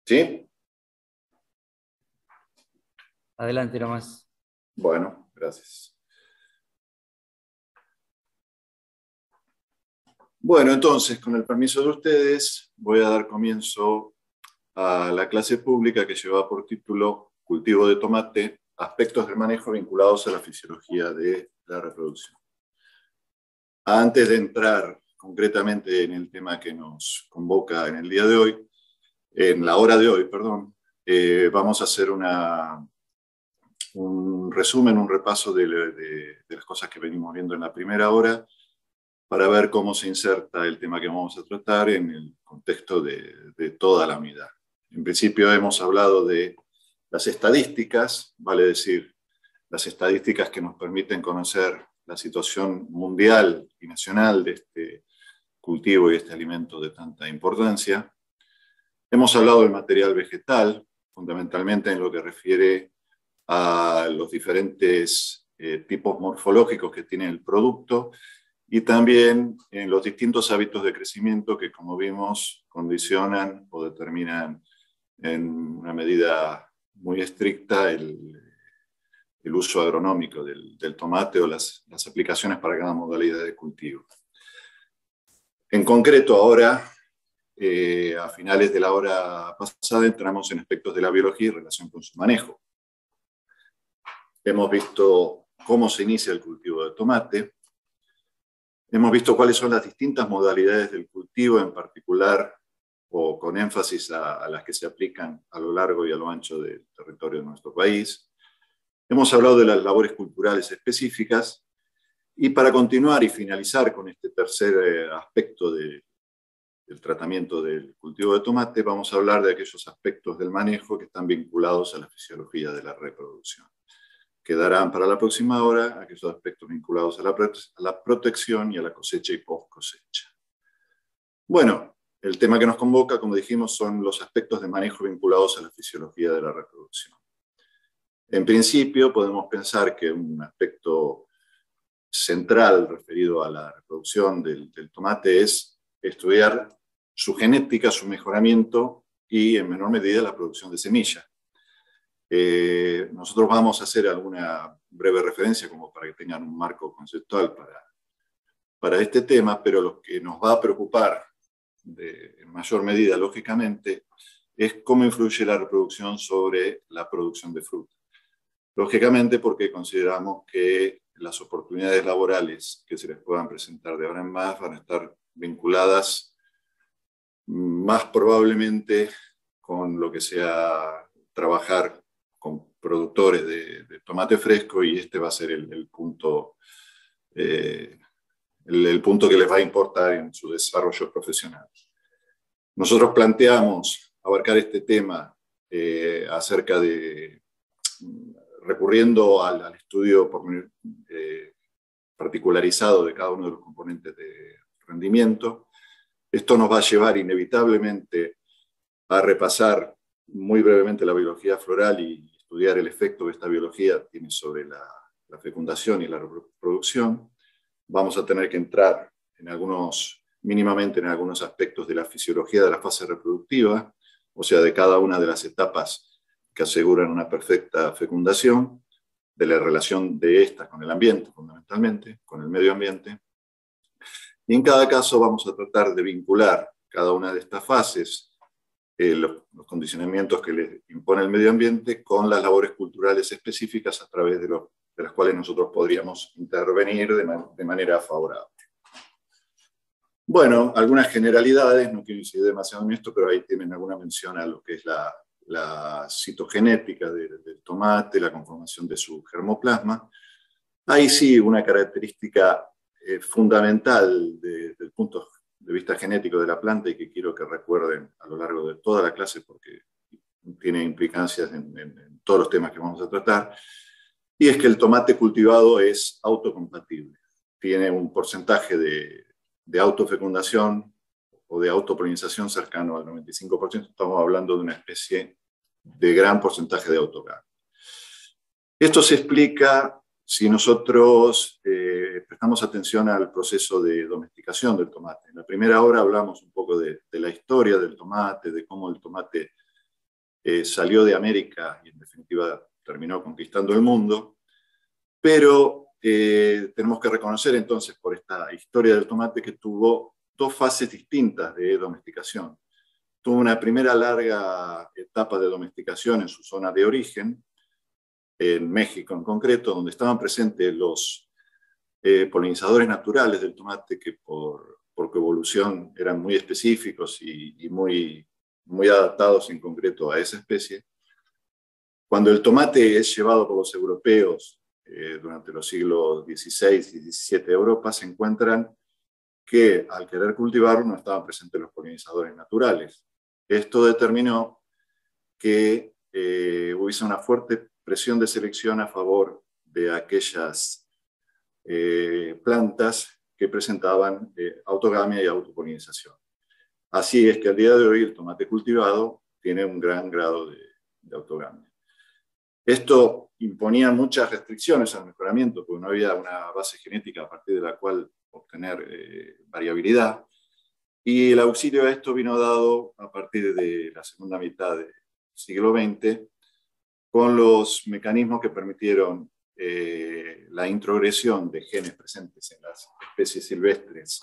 ¿Sí? Adelante nomás. Bueno, gracias. Bueno, entonces, con el permiso de ustedes, voy a dar comienzo a la clase pública que lleva por título Cultivo de tomate, aspectos del manejo vinculados a la fisiología de la reproducción. Antes de entrar concretamente en el tema que nos convoca en el día de hoy, en la hora de hoy, perdón, vamos a hacer un resumen, un repaso de las cosas que venimos viendo en la primera hora, para ver cómo se inserta el tema que vamos a tratar en el contexto de toda la unidad. En principio hemos hablado de las estadísticas, vale decir, las estadísticas que nos permiten conocer la situación mundial y nacional de este cultivo y este alimento de tanta importancia. Hemos hablado del material vegetal, fundamentalmente en lo que refiere a los diferentes tipos morfológicos que tiene el producto, y también en los distintos hábitos de crecimiento que, como vimos, condicionan o determinan en una medida muy estricta el uso agronómico del tomate o las aplicaciones para cada modalidad de cultivo. En concreto, ahora, a finales de la hora pasada, entramos en aspectos de la biología y relación con su manejo. Hemos visto cómo se inicia el cultivo de tomate. Hemos visto cuáles son las distintas modalidades del cultivo, en particular o con énfasis a las que se aplican a lo largo y a lo ancho del territorio de nuestro país. Hemos hablado de las labores culturales específicas, y para continuar y finalizar con este tercer aspecto del tratamiento del cultivo de tomate, vamos a hablar de aquellos aspectos del manejo que están vinculados a la fisiología de la reproducción. Quedarán para la próxima hora aquellos aspectos vinculados a la protección y a la cosecha y post cosecha. Bueno, el tema que nos convoca, como dijimos, son los aspectos de manejo vinculados a la fisiología de la reproducción. En principio, podemos pensar que un aspecto central referido a la reproducción del tomate es estudiar su genética, su mejoramiento y, en menor medida, la producción de semilla. Nosotros vamos a hacer alguna breve referencia como para que tengan un marco conceptual para este tema, pero lo que nos va a preocupar en mayor medida, lógicamente, es cómo influye la reproducción sobre la producción de fruta. Lógicamente, porque consideramos que las oportunidades laborales que se les puedan presentar de ahora en más van a estar vinculadas más probablemente con lo que sea trabajar con productores de tomate fresco, y este va a ser el punto que les va a importar en su desarrollo profesional. Nosotros planteamos abarcar este tema acerca de recurriendo al estudio particularizado de cada uno de los componentes de rendimiento. Esto nos va a llevar inevitablemente a repasar muy brevemente la biología floral y estudiar el efecto que esta biología tiene sobre la fecundación y la reproducción. Vamos a tener que entrar mínimamente en algunos aspectos de la fisiología de la fase reproductiva, o sea, de cada una de las etapas que aseguran una perfecta fecundación, de la relación de estas con el ambiente, fundamentalmente, con el medio ambiente. Y en cada caso vamos a tratar de vincular cada una de estas fases, los condicionamientos que les impone el medio ambiente, con las labores culturales específicas a través de las cuales nosotros podríamos intervenir de manera favorable. Bueno, algunas generalidades, no quiero incidir demasiado en esto, pero ahí tienen alguna mención a lo que es la citogenética del tomate, la conformación de su germoplasma. Ahí sí, una característica fundamental desde el punto de vista genético de la planta, y que quiero que recuerden a lo largo de toda la clase porque tiene implicancias en todos los temas que vamos a tratar, y es que el tomate cultivado es autocompatible. Tiene un porcentaje de autofecundación o de autopolinización cercano al 95%. Estamos hablando de una especie de gran porcentaje de autogamo. Esto se explica si nosotros prestamos atención al proceso de domesticación del tomate. En la primera hora hablamos un poco de la historia del tomate, de cómo el tomate salió de América y en definitiva terminó conquistando el mundo, pero tenemos que reconocer entonces por esta historia del tomate que tuvo dos fases distintas de domesticación. Tuvo una primera larga etapa de domesticación en su zona de origen, en México en concreto, donde estaban presentes los polinizadores naturales del tomate que por coevolución eran muy específicos y muy adaptados en concreto a esa especie. Cuando el tomate es llevado por los europeos durante los siglos XVI y XVII de Europa, se encuentran que al querer cultivarlo no estaban presentes los polinizadores naturales. Esto determinó que hubiese una fuerte presión de selección a favor de aquellas plantas que presentaban autogamia y autopolinización. Así es que al día de hoy el tomate cultivado tiene un gran grado de autogamia. Esto imponía muchas restricciones al mejoramiento, porque no había una base genética a partir de la cual obtener variabilidad, y el auxilio a esto vino dado a partir de la segunda mitad del siglo XX, con los mecanismos que permitieron la introgresión de genes presentes en las especies silvestres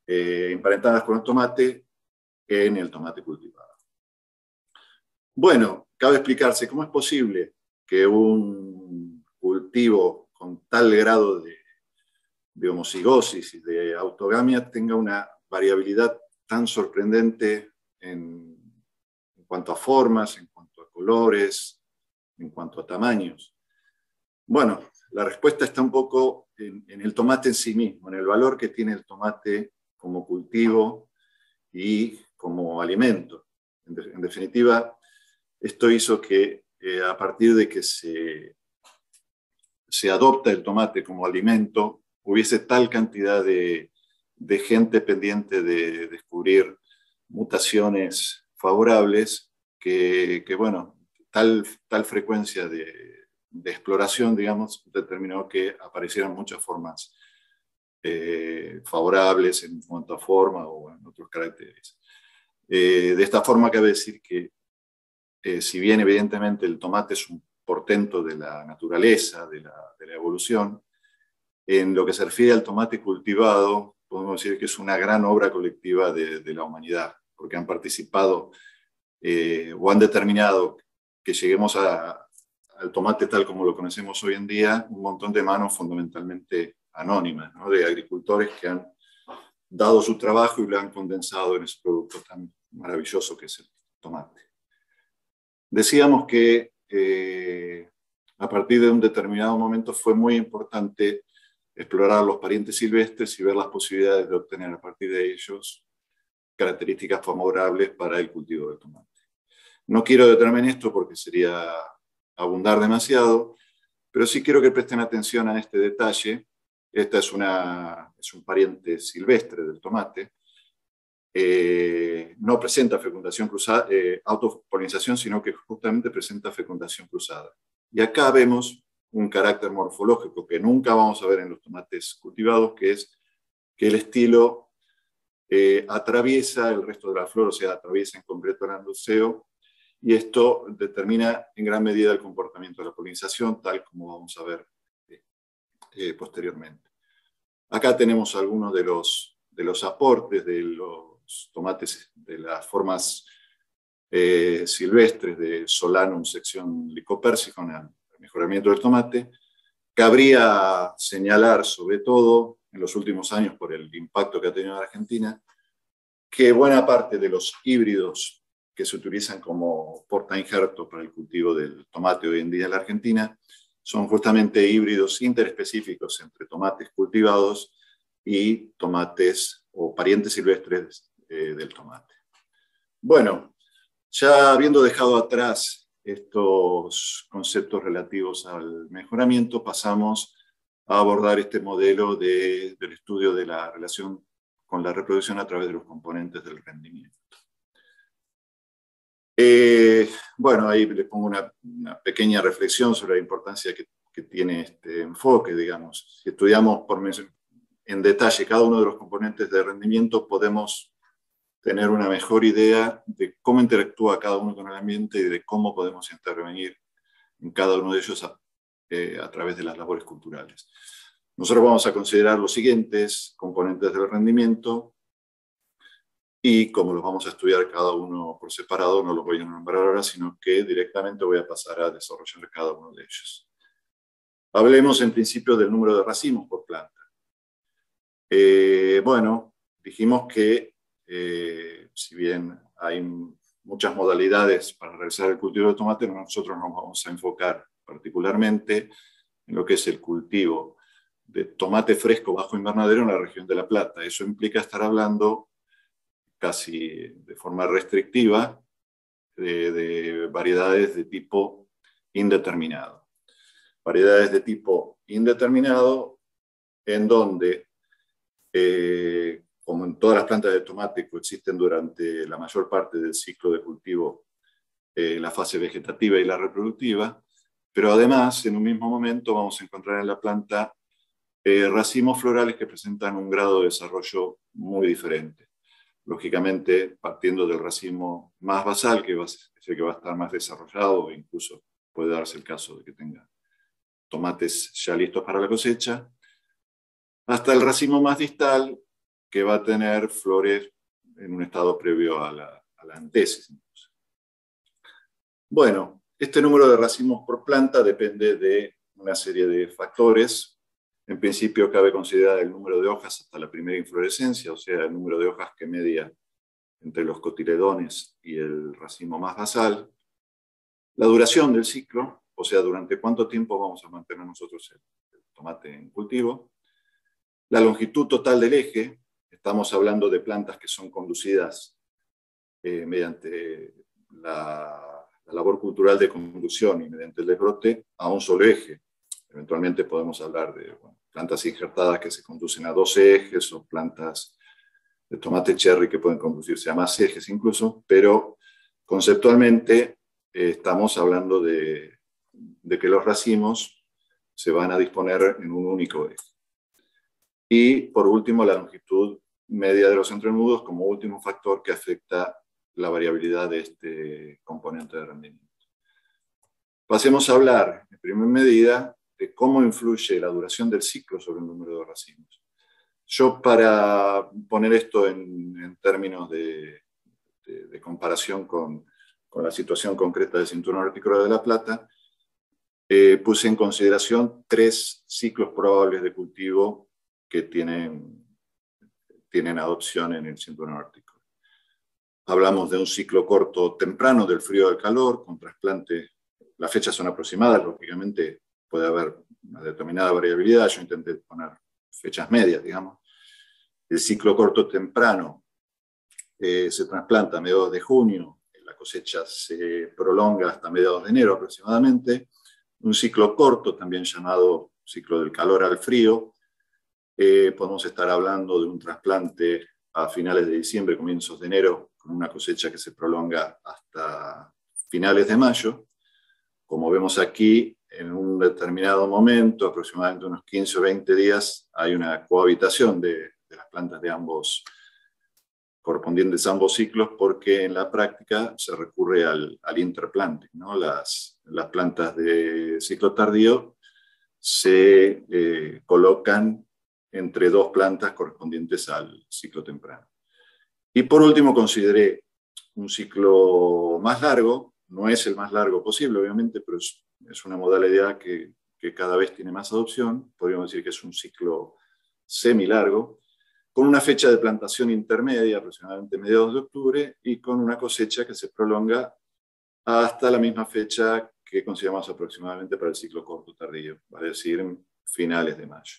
emparentadas con el tomate en el tomate cultivado. Bueno, cabe explicarse cómo es posible que un cultivo con tal grado de homocigosis y de autogamia tenga una variabilidad tan sorprendente en cuanto a formas, en cuanto a colores, en cuanto a tamaños. Bueno, la respuesta está un poco en el tomate en sí mismo, en el valor que tiene el tomate como cultivo y como alimento. En definitiva, esto hizo que a partir de que se adopta el tomate como alimento, hubiese tal cantidad de gente pendiente de descubrir mutaciones favorables que bueno, tal frecuencia de exploración, digamos, determinó que aparecieran muchas formas favorables en cuanto a forma o en otros caracteres. De esta forma cabe decir que si bien evidentemente el tomate es un portento de la naturaleza, de la evolución, en lo que se refiere al tomate cultivado, podemos decir que es una gran obra colectiva de la humanidad, porque han participado o han determinado que lleguemos al tomate tal como lo conocemos hoy en día, un montón de manos fundamentalmente anónimas, ¿no? De agricultores que han dado su trabajo y lo han condensado en ese producto tan maravilloso que es el tomate. Decíamos que a partir de un determinado momento fue muy importante explorar los parientes silvestres y ver las posibilidades de obtener a partir de ellos características favorables para el cultivo del tomate. No quiero detenerme en esto porque sería abundar demasiado, pero sí quiero que presten atención a este detalle. Esta es un pariente silvestre del tomate. No presenta fecundación cruzada, autopolinización, sino que justamente presenta fecundación cruzada. Y acá vemos un carácter morfológico que nunca vamos a ver en los tomates cultivados, que es que el estilo atraviesa el resto de la flor, o sea, atraviesa en concreto el androceo, y esto determina en gran medida el comportamiento de la polinización, tal como vamos a ver posteriormente. Acá tenemos algunos de los aportes de los tomates, de las formas silvestres de Solanum sección Lycopersicum al mejoramiento del tomate. Cabría señalar, sobre todo en los últimos años por el impacto que ha tenido en Argentina, que buena parte de los híbridos que se utilizan como portainjerto para el cultivo del tomate hoy en día en la Argentina son justamente híbridos interespecíficos entre tomates cultivados y tomates o parientes silvestres del tomate. Bueno, ya habiendo dejado atrás estos conceptos relativos al mejoramiento, pasamos a abordar este modelo del estudio de la relación con la reproducción a través de los componentes del rendimiento. Bueno, ahí les pongo una pequeña reflexión sobre la importancia que tiene este enfoque, digamos. Si estudiamos en detalle cada uno de los componentes de rendimiento, podemos tener una mejor idea de cómo interactúa cada uno con el ambiente y de cómo podemos intervenir en cada uno de ellos a través de las labores culturales. Nosotros vamos a considerar los siguientes componentes del rendimiento y como los vamos a estudiar cada uno por separado, no los voy a nombrar ahora, sino que directamente voy a pasar a desarrollar cada uno de ellos. Hablemos en principio del número de racimos por planta. Bueno, dijimos que si bien hay muchas modalidades para realizar el cultivo de tomate, nosotros nos vamos a enfocar particularmente en lo que es el cultivo de tomate fresco bajo invernadero en la región de La Plata. Eso implica estar hablando casi de forma restrictiva de variedades de tipo indeterminado. Variedades de tipo indeterminado en donde, como en todas las plantas de tomate, coexisten durante la mayor parte del ciclo de cultivo la fase vegetativa y la reproductiva, pero además en un mismo momento vamos a encontrar en la planta racimos florales que presentan un grado de desarrollo muy diferente. Lógicamente, partiendo del racimo más basal, que es el que va a estar más desarrollado, e incluso puede darse el caso de que tenga tomates ya listos para la cosecha, hasta el racimo más distal, que va a tener flores en un estado previo a la antesis. Bueno, este número de racimos por planta depende de una serie de factores. En principio cabe considerar el número de hojas hasta la primera inflorescencia, o sea, el número de hojas que media entre los cotiledones y el racimo más basal. La duración del ciclo, o sea, durante cuánto tiempo vamos a mantener nosotros el tomate en cultivo. La longitud total del eje, estamos hablando de plantas que son conducidas mediante la labor cultural de conducción y mediante el desbrote a un solo eje. Eventualmente podemos hablar de plantas injertadas que se conducen a 12 ejes o plantas de tomate cherry que pueden conducirse a más ejes incluso, pero conceptualmente estamos hablando de que los racimos se van a disponer en un único eje. Y por último, la longitud media de los entrenudos como último factor que afecta la variabilidad de este componente de rendimiento. Pasemos a hablar, en primera medida, de cómo influye la duración del ciclo sobre el número de racimos. Yo, para poner esto en términos de comparación con la situación concreta del cinturón hortícola de La Plata, puse en consideración 3 ciclos probables de cultivo que tienen adopción en el cinturón hortícola. Hablamos de un ciclo corto temprano del frío al calor, con trasplante. Las fechas son aproximadas, lógicamente puede haber una determinada variabilidad. Yo intenté poner fechas medias, digamos. El ciclo corto temprano se trasplanta a mediados de junio, la cosecha se prolonga hasta mediados de enero aproximadamente. Un ciclo corto, también llamado ciclo del calor al frío, podemos estar hablando de un trasplante a finales de diciembre, comienzos de enero, con una cosecha que se prolonga hasta finales de mayo. Como vemos aquí, en un determinado momento, aproximadamente unos 15 o 20 días, hay una cohabitación de las plantas de ambos, correspondientes a ambos ciclos, porque en la práctica se recurre al interplanting, ¿no? Las plantas de ciclo tardío se colocan entre 2 plantas correspondientes al ciclo temprano. Y por último consideré un ciclo más largo. No es el más largo posible, obviamente, pero es una modalidad que cada vez tiene más adopción. Podríamos decir que es un ciclo semilargo, con una fecha de plantación intermedia, aproximadamente mediados de octubre, y con una cosecha que se prolonga hasta la misma fecha que consideramos aproximadamente para el ciclo corto tardío, vale decir, finales de mayo.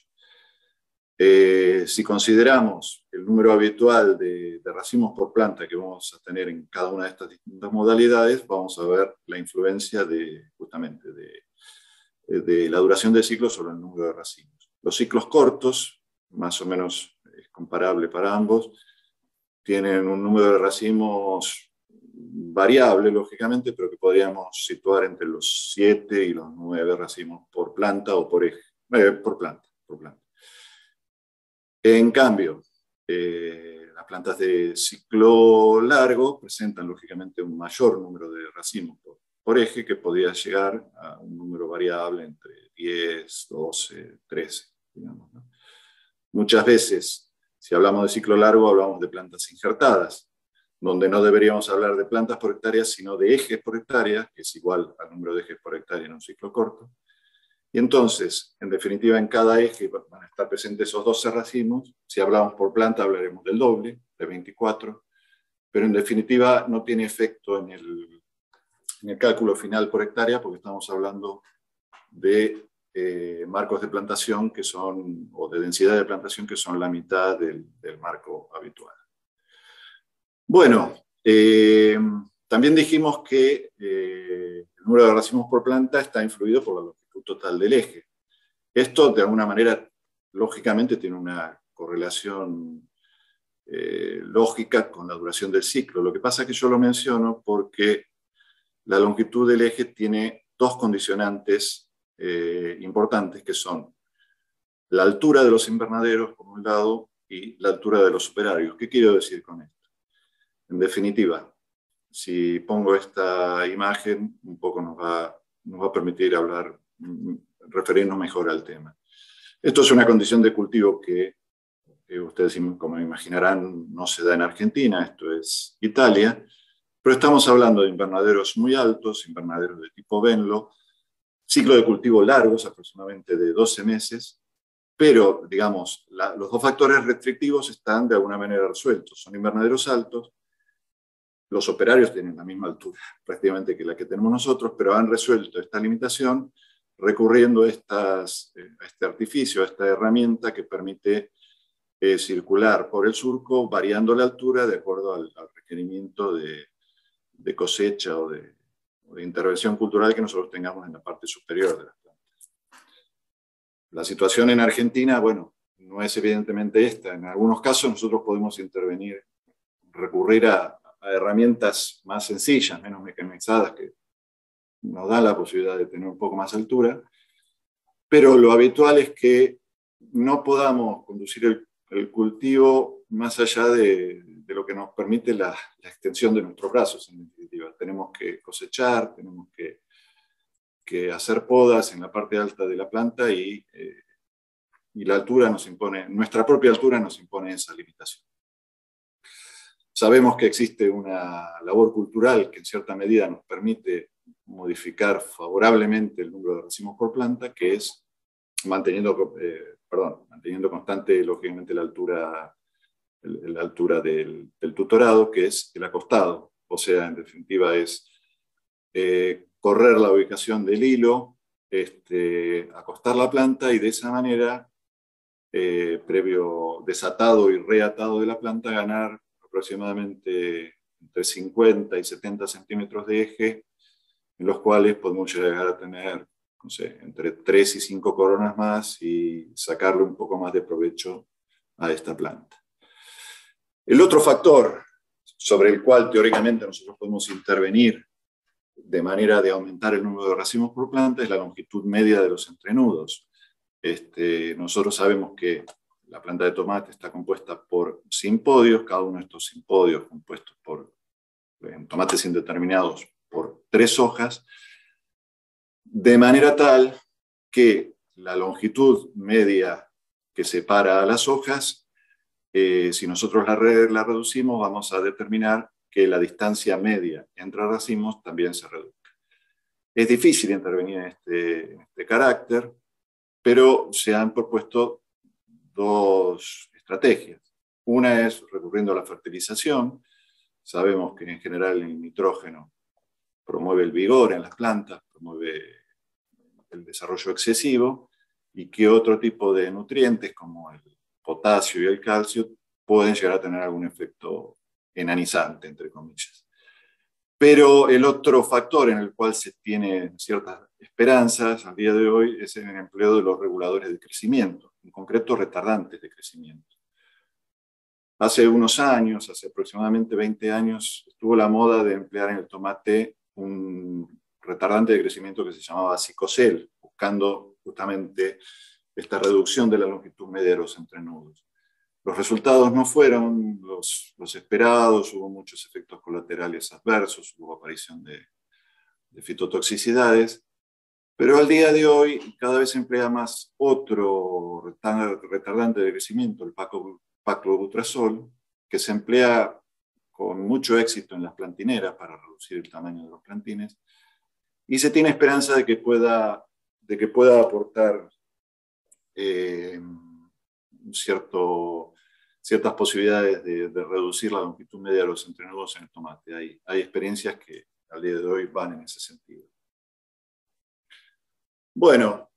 Si consideramos el número habitual de racimos por planta que vamos a tener en cada una de estas distintas modalidades, vamos a ver la influencia justamente de la duración del ciclo sobre el número de racimos. Los ciclos cortos, más o menos es comparable para ambos, tienen un número de racimos variable, lógicamente, pero que podríamos situar entre los 7 y los 9 racimos por planta o por eje, por planta. En cambio, la plantas de ciclo largo presentan lógicamente un mayor número de racimos por eje, que podría llegar a un número variable entre 10, 12, 13, digamos, ¿no? Muchas veces, si hablamos de ciclo largo, hablamos de plantas injertadas, donde no deberíamos hablar de plantas por hectárea, sino de ejes por hectárea, que es igual al número de ejes por hectárea en un ciclo corto. Y entonces, en definitiva, en cada eje van a estar presentes esos 12 racimos. Si hablamos por planta, hablaremos del doble, de 24, pero en definitiva no tiene efecto en el cálculo final por hectárea, porque estamos hablando de marcos de plantación que son, o de densidad de plantación que son la mitad del marco habitual. Bueno, también dijimos que el número de racimos por planta está influido por la longitud total del eje. Esto, de alguna manera, lógicamente tiene una correlación lógica con la duración del ciclo. Lo que pasa es que yo lo menciono porque la longitud del eje tiene dos condicionantes importantes, que son la altura de los invernaderos, por un lado, y la altura de los superarios. ¿Qué quiero decir con esto? En definitiva, si pongo esta imagen, un poco nos va a permitir hablar, referirnos mejor al tema. Esto es una condición de cultivo que ustedes, como imaginarán, no se da en Argentina, esto es Italia, pero estamos hablando de invernaderos muy altos, invernaderos de tipo Venlo, ciclo de cultivo largos, aproximadamente de 12 meses, pero, digamos, los dos factores restrictivos están de alguna manera resueltos. Son invernaderos altos, los operarios tienen la misma altura prácticamente que la que tenemos nosotros, pero han resuelto esta limitación recurriendo a este artificio, a esta herramienta que permite circular por el surco variando la altura de acuerdo al requerimiento de cosecha o de intervención cultural que nosotros tengamos en la parte superior de las plantas. La situación en Argentina, bueno, no es evidentemente esta. En algunos casos nosotros podemos intervenir, recurrir a herramientas más sencillas, menos mecanizadas, que nos dan la posibilidad de tener un poco más altura, pero lo habitual es que no podamos conducir el cultivo más allá de lo que nos permite la extensión de nuestros brazos, en definitiva. Tenemos que cosechar, tenemos que hacer podas en la parte alta de la planta y la altura nos impone, nuestra propia altura nos impone esa limitación. Sabemos que existe una labor cultural que en cierta medida nos permite modificar favorablemente el número de racimos por planta, que es manteniendo constante, lógicamente, la altura del tutorado, que es el acostado. O sea, en definitiva, es correr la ubicación del hilo, acostar la planta y de esa manera, previo desatado y reatado de la planta, ganar aproximadamente entre 50 y 70 centímetros de eje, en los cuales podemos llegar a tener, no sé, entre 3 y 5 coronas más y sacarle un poco más de provecho a esta planta. El otro factor sobre el cual teóricamente nosotros podemos intervenir de manera de aumentar el número de racimos por planta es la longitud media de los entrenudos. Nosotros sabemos que la planta de tomate está compuesta por simpodios, cada uno de estos simpodios compuestos en tomates indeterminados por 3 hojas, de manera tal que la longitud media que separa a las hojas, si nosotros la reducimos, vamos a determinar que la distancia media entre racimos también se reduzca. Es difícil intervenir en este carácter, pero se han propuesto dos estrategias. Una es recurriendo a la fertilización. Sabemos que en general el nitrógeno promueve el vigor en las plantas, promueve el desarrollo excesivo, y que otro tipo de nutrientes como el potasio y el calcio pueden llegar a tener algún efecto enanizante, entre comillas. Pero el otro factor en el cual se tiene ciertas esperanzas al día de hoy es en el empleo de los reguladores de crecimiento, en concreto retardantes de crecimiento. Hace unos años, hace aproximadamente 20 años, estuvo la moda de emplear en el tomate un retardante de crecimiento que se llamaba Cicocel, buscando justamente esta reducción de la longitud media de los entrenudos. Los resultados no fueron los esperados, hubo muchos efectos colaterales adversos, hubo aparición de fitotoxicidades, pero al día de hoy cada vez se emplea más otro retardante de crecimiento, el paclobutrazol, que se emplea con mucho éxito en las plantineras para reducir el tamaño de los plantines, y se tiene esperanza de que pueda aportar ciertas posibilidades de reducir la longitud media de los entrenudos en el tomate. Hay experiencias que al día de hoy van en ese sentido. Bueno,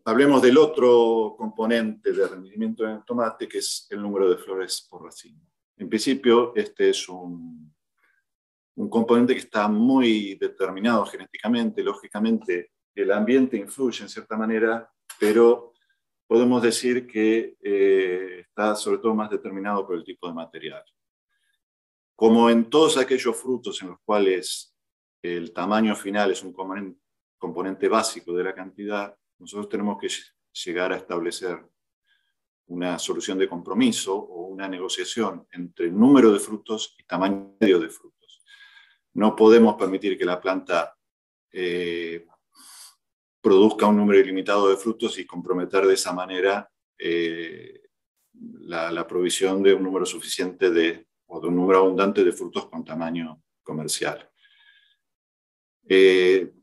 hablemos del otro componente de rendimiento en el tomate, que es el número de flores por racimo. En principio, este es un componente que está muy determinado genéticamente. Lógicamente, el ambiente influye en cierta manera, pero podemos decir que está sobre todo más determinado por el tipo de material. Como en todos aquellos frutos en los cuales el tamaño final es un componente básico de la cantidad, nosotros tenemos que llegar a establecer una solución de compromiso o una negociación entre el número de frutos y tamaño medio de frutos. No podemos permitir que la planta produzca un número ilimitado de frutos y comprometer de esa manera la provisión de un número suficiente o de un número abundante de frutos con tamaño comercial.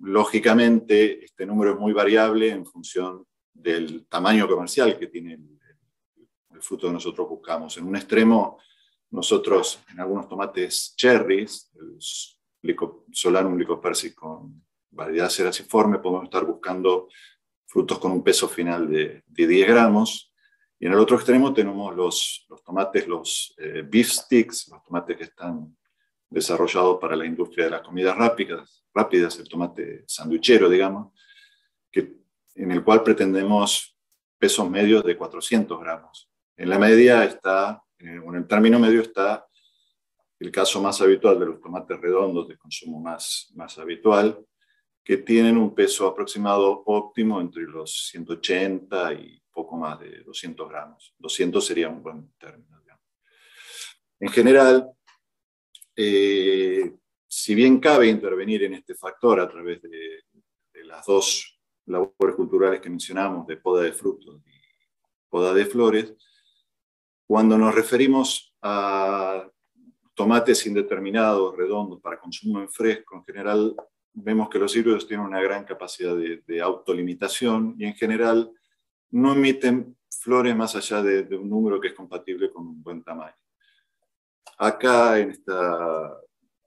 Lógicamente, este número es muy variable en función del tamaño comercial que tiene el fruto que nosotros buscamos. En un extremo, nosotros en algunos tomates cherries, el Solanum lycopersicum con variedad ceraciforme, podemos estar buscando frutos con un peso final de 10 gramos. Y en el otro extremo tenemos los tomates, los beef sticks, los tomates que están desarrollados para la industria de las comidas rápidas, el tomate sanduichero, digamos, en el cual pretendemos pesos medios de 400 gramos. En la media está, en el término medio está el caso más habitual de los tomates redondos de consumo más habitual, que tienen un peso aproximado óptimo entre los 180 y poco más de 200 gramos. 200 sería un buen término, digamos. En general, si bien cabe intervenir en este factor a través de las dos labores culturales que mencionamos, de poda de frutos y poda de flores, cuando nos referimos a tomates indeterminados, redondos, para consumo en fresco, en general vemos que los híbridos tienen una gran capacidad de autolimitación y en general no emiten flores más allá de un número que es compatible con un buen tamaño. Acá,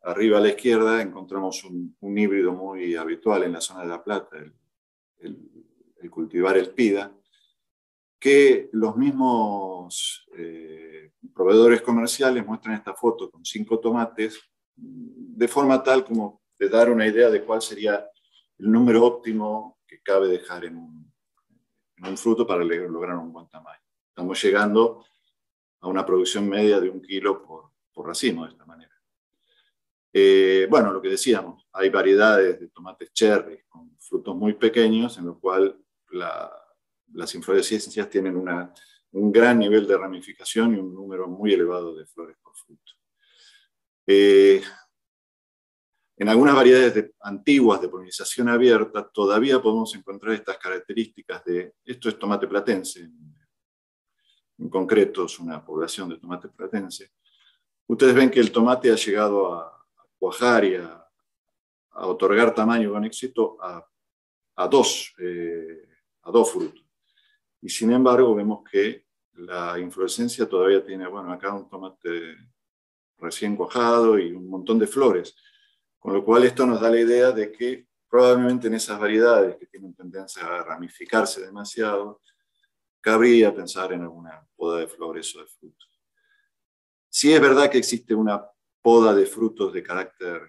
arriba a la izquierda, encontramos un híbrido muy habitual en la zona de La Plata, el cultivar el Pida, que los mismos proveedores comerciales muestran esta foto con 5 tomates de forma tal como de dar una idea de cuál sería el número óptimo que cabe dejar en un fruto para lograr un buen tamaño. Estamos llegando a una producción media de 1 kilo por racimo de esta manera. Bueno, lo que decíamos, hay variedades de tomates cherry con frutos muy pequeños en lo cual las inflorescencias tienen un gran nivel de ramificación y un número muy elevado de flores por fruto. En algunas variedades antiguas de polinización abierta todavía podemos encontrar estas características esto es tomate platense, en concreto es una población de tomate platense. Ustedes ven que el tomate ha llegado a cuajar y a otorgar tamaño con éxito a dos frutos. Y sin embargo vemos que la inflorescencia todavía tiene, bueno, acá un tomate recién cuajado y un montón de flores. Con lo cual esto nos da la idea de que probablemente en esas variedades que tienen tendencia a ramificarse demasiado, cabría pensar en alguna poda de flores o de frutos. Sí es verdad que existe una poda de frutos de carácter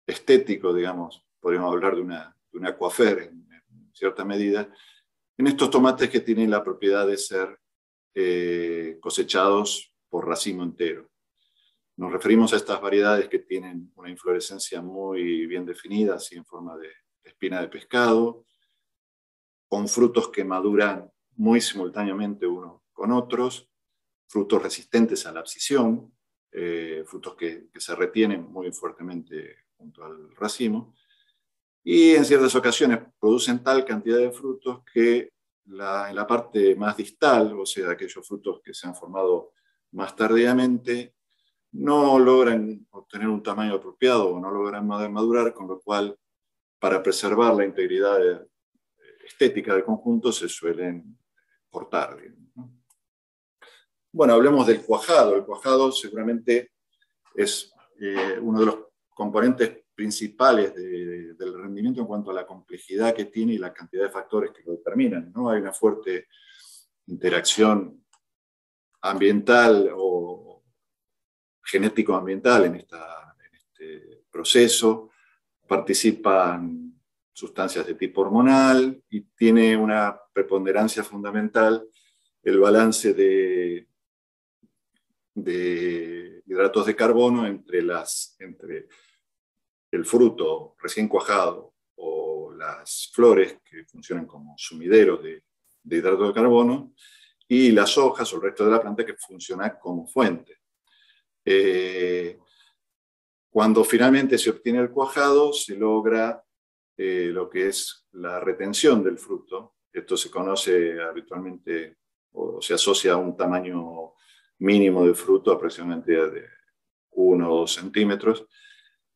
estético, digamos, podríamos hablar de una coiffeur en cierta medida, en estos tomates que tienen la propiedad de ser cosechados por racimo entero. Nos referimos a estas variedades que tienen una inflorescencia muy bien definida, así en forma de espina de pescado, con frutos que maduran muy simultáneamente unos con otros, frutos resistentes a la abscisión, frutos que se retienen muy fuertemente junto al racimo, y en ciertas ocasiones producen tal cantidad de frutos que en la parte más distal, o sea, aquellos frutos que se han formado más tardíamente, no logran obtener un tamaño apropiado o no logran madurar, con lo cual, para preservar la integridad estética del conjunto, se suelen cortar. ¿No? Bueno, hablemos del cuajado. El cuajado seguramente es uno de los componentes principales del rendimiento en cuanto a la complejidad que tiene y la cantidad de factores que lo determinan, ¿no? Hay una fuerte interacción ambiental o genético-ambiental en este proceso. Participan sustancias de tipo hormonal y tiene una preponderancia fundamental el balance de hidratos de carbono entre el fruto recién cuajado o las flores que funcionan como sumideros de hidratos de carbono y las hojas o el resto de la planta que funciona como fuente. Cuando finalmente se obtiene el cuajado, se logra lo que es la retención del fruto. Esto se conoce habitualmente o se asocia a un tamaño mínimo de fruto, aproximadamente de 1 o 2 centímetros.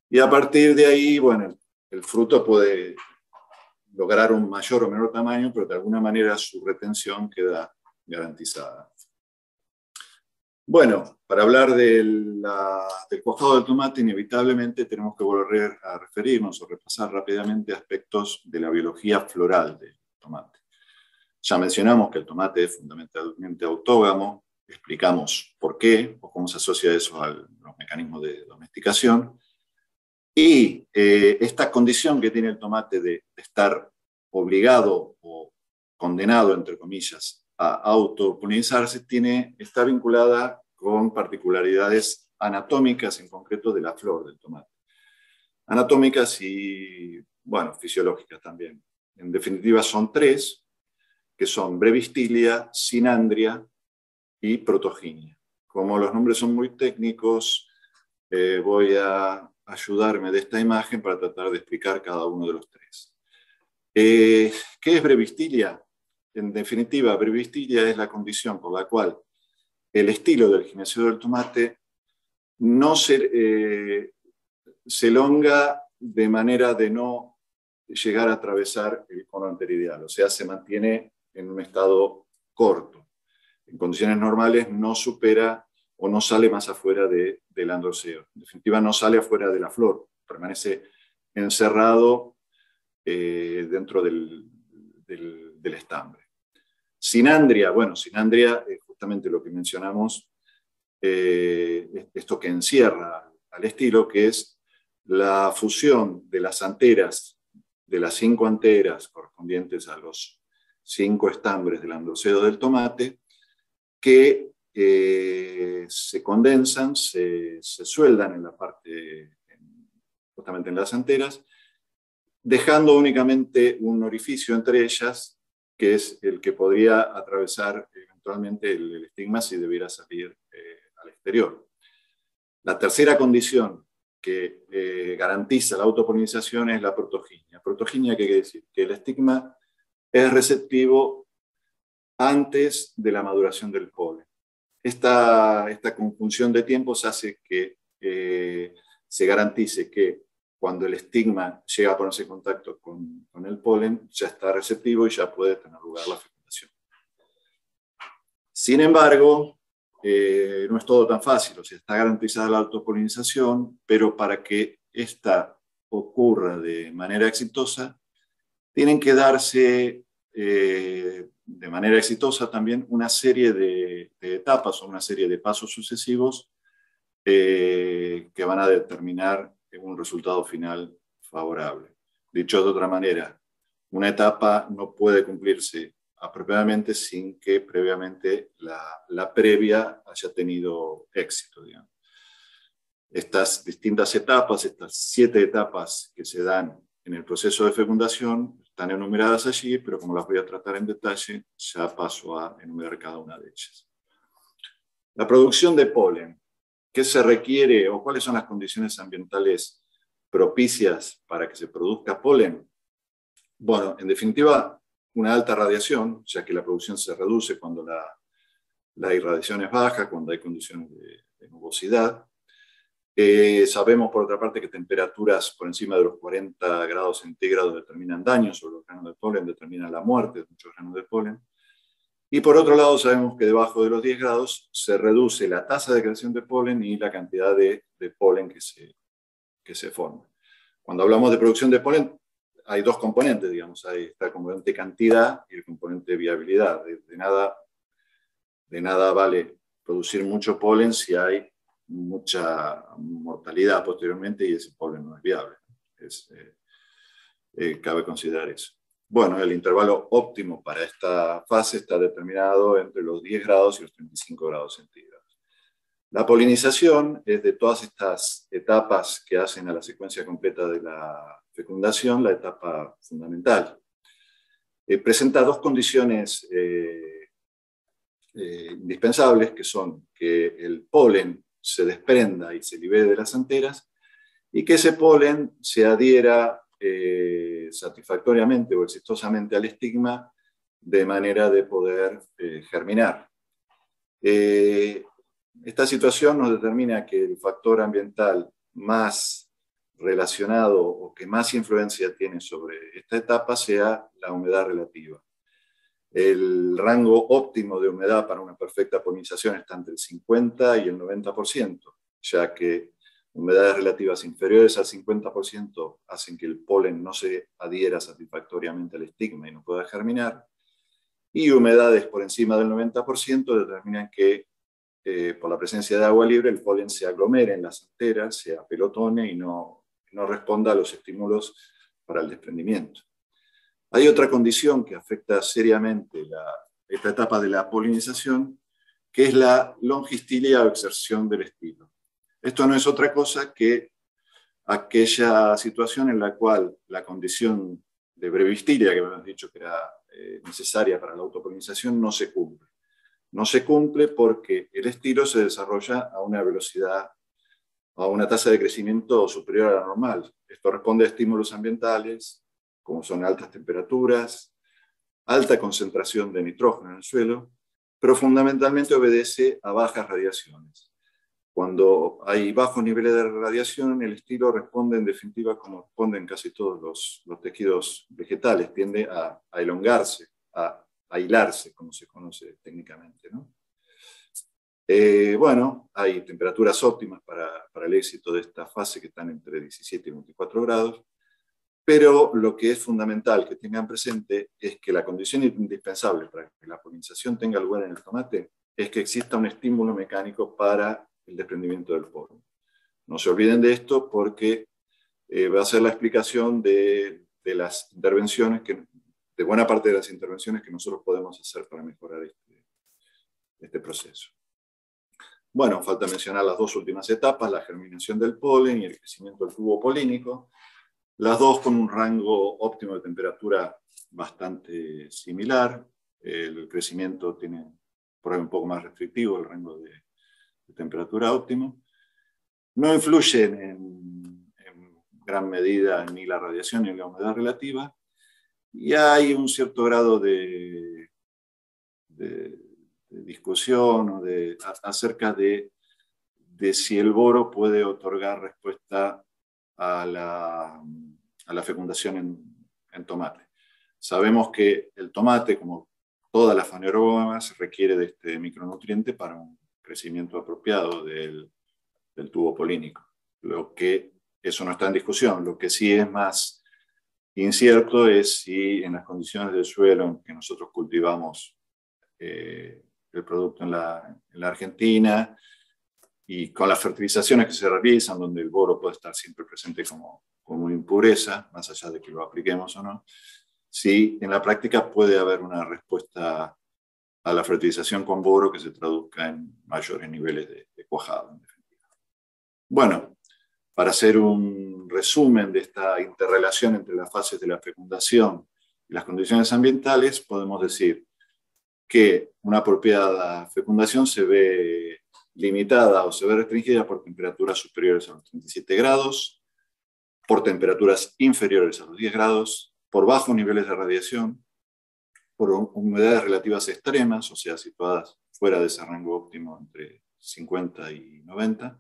Y a partir de ahí, bueno, el fruto puede lograr un mayor o menor tamaño, pero de alguna manera su retención queda garantizada. Bueno, para hablar del cuajado del tomate, inevitablemente tenemos que volver a referirnos o repasar rápidamente aspectos de la biología floral del tomate. Ya mencionamos que el tomate es fundamentalmente autógamo, explicamos por qué o cómo se asocia eso a los mecanismos de domesticación. Y esta condición que tiene el tomate de estar obligado o condenado, entre comillas, a autopolinizarse, está vinculada con particularidades anatómicas, en concreto de la flor del tomate. Anatómicas y, bueno, fisiológicas también. En definitiva, son 3, que son brevistilia, sinandria y protoginia. Como los nombres son muy técnicos, voy a ayudarme de esta imagen para tratar de explicar cada uno de los 3. ¿Qué es brevistilia? En definitiva, brevistilia es la condición por la cual el estilo del gineceo del tomate no se elonga de manera de no llegar a atravesar el cono anteroideal, o sea, se mantiene en un estado corto. En condiciones normales no supera o no sale más afuera del androceo. En definitiva, no sale afuera de la flor, permanece encerrado dentro del estambre. Sinandria, bueno, sinandria es justamente lo que mencionamos, esto que encierra al estilo, que es la fusión de las anteras, de las 5 anteras correspondientes a los 5 estambres del androceo del tomate, que se condensan, se sueldan en la parte, justamente en las anteras, dejando únicamente un orificio entre ellas, que es el que podría atravesar eventualmente el estigma si debiera salir al exterior. La tercera condición que garantiza la autopolinización es la protoginia. ¿Protoginia qué quiere decir? Que el estigma es receptivo antes de la maduración del polen. Esta conjunción de tiempos hace que se garantice que cuando el estigma llega a ponerse en contacto con el polen, ya está receptivo y ya puede tener lugar la fecundación. Sin embargo, no es todo tan fácil, o sea, está garantizada la autopolinización, pero para que esta ocurra de manera exitosa, tienen que darse de manera exitosa también una serie de etapas o una serie de pasos sucesivos que van a determinar un resultado final favorable. Dicho de otra manera, una etapa no puede cumplirse apropiadamente sin que previamente la previa haya tenido éxito, digamos. Estas distintas etapas, estas 7 etapas que se dan en el proceso de fecundación, están enumeradas allí, pero como las voy a tratar en detalle, ya paso a enumerar cada una de ellas. La producción de polen. ¿Qué se requiere o cuáles son las condiciones ambientales propicias para que se produzca polen? Bueno, en definitiva, una alta radiación, ya que la producción se reduce cuando la irradiación es baja, cuando hay condiciones de nubosidad. Sabemos, por otra parte, que temperaturas por encima de los 40 grados centígrados determinan daños sobre los granos de polen, determinan la muerte de muchos granos de polen. Y por otro lado, sabemos que debajo de los 10 grados se reduce la tasa de creación de polen y la cantidad de polen que se forma. Cuando hablamos de producción de polen, hay dos componentes, digamos. Ahí está el componente cantidad y el componente viabilidad. De nada vale producir mucho polen si hay mucha mortalidad posteriormente y ese polen no es viable. Cabe considerar eso. Bueno, el intervalo óptimo para esta fase está determinado entre los 10 grados y los 35 grados centígrados. La polinización es de todas estas etapas que hacen a la secuencia completa de la fecundación, la etapa fundamental. Presenta dos condiciones indispensables, que son que el polen se desprenda y se libere de las anteras y que ese polen se adhiera satisfactoriamente o exitosamente al estigma de manera de poder germinar. Esta situación nos determina que el factor ambiental más relacionado o que más influencia tiene sobre esta etapa sea la humedad relativa. El rango óptimo de humedad para una perfecta polinización está entre el 50 y el 90%, ya que humedades relativas inferiores al 50% hacen que el polen no se adhiera satisfactoriamente al estigma y no pueda germinar, y humedades por encima del 90% determinan que por la presencia de agua libre el polen se aglomere en las anteras, se apelotone y no responda a los estímulos para el desprendimiento. Hay otra condición que afecta seriamente esta etapa de la polinización, que es la longistilia o exerción del estilo. Esto no es otra cosa que aquella situación en la cual la condición de brevistilia, que hemos dicho que era necesaria para la autopolinización, no se cumple. No se cumple porque el estilo se desarrolla a una velocidad, a una tasa de crecimiento superior a la normal. Esto responde a estímulos ambientales, como son altas temperaturas, alta concentración de nitrógeno en el suelo, pero fundamentalmente obedece a bajas radiaciones. Cuando hay bajos niveles de radiación, el estilo responde en definitiva como responden casi todos los tejidos vegetales, tiende a elongarse, a hilarse, como se conoce técnicamente, ¿no? Bueno, hay temperaturas óptimas para el éxito de esta fase que están entre 17 y 24 grados, pero lo que es fundamental que tengan presente es que la condición indispensable para que la polinización tenga lugar en el tomate es que exista un estímulo mecánico para el desprendimiento del polen. No se olviden de esto porque va a ser la explicación de las intervenciones, de buena parte de las intervenciones que nosotros podemos hacer para mejorar este proceso. Bueno, falta mencionar las dos últimas etapas, la germinación del polen y el crecimiento del tubo polínico, las dos con un rango óptimo de temperatura bastante similar. El crecimiento tiene por ahí un poco más restrictivo el rango de temperatura óptimo. No influyen en gran medida ni la radiación ni la humedad relativa, y hay un cierto grado de discusión acerca de si el boro puede otorgar respuesta a la fecundación en tomate. Sabemos que el tomate, como todas las fanerógamas, requiere de este micronutriente para un crecimiento apropiado del tubo polínico. Eso no está en discusión. Lo que sí es más incierto es si en las condiciones del suelo en que nosotros cultivamos el producto en la Argentina, y con las fertilizaciones que se realizan, donde el boro puede estar siempre presente como impureza, más allá de que lo apliquemos o no, sí, en la práctica puede haber una respuesta a la fertilización con boro que se traduzca en mayores niveles de cuajado, en definitiva. Bueno, para hacer un resumen de esta interrelación entre las fases de la fecundación y las condiciones ambientales, podemos decir que una apropiada fecundación se ve limitada o se ve restringida por temperaturas superiores a los 37 grados, por temperaturas inferiores a los 10 grados, por bajos niveles de radiación, por humedades relativas extremas, o sea, situadas fuera de ese rango óptimo entre 50 y 90,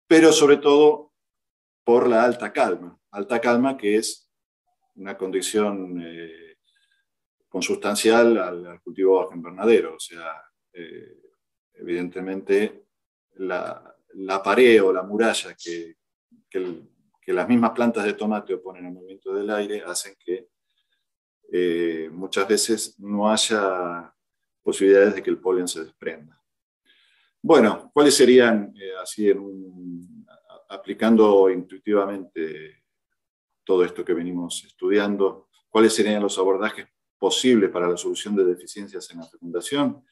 pero sobre todo por la alta calma que es una condición consustancial al cultivo bajo invernadero, o sea, evidentemente la pared o la muralla que las mismas plantas de tomate oponen al movimiento del aire hacen que muchas veces no haya posibilidades de que el polen se desprenda. Bueno, ¿cuáles serían, así aplicando intuitivamente todo esto que venimos estudiando, cuáles serían los abordajes posibles para la solución de deficiencias en la fecundación?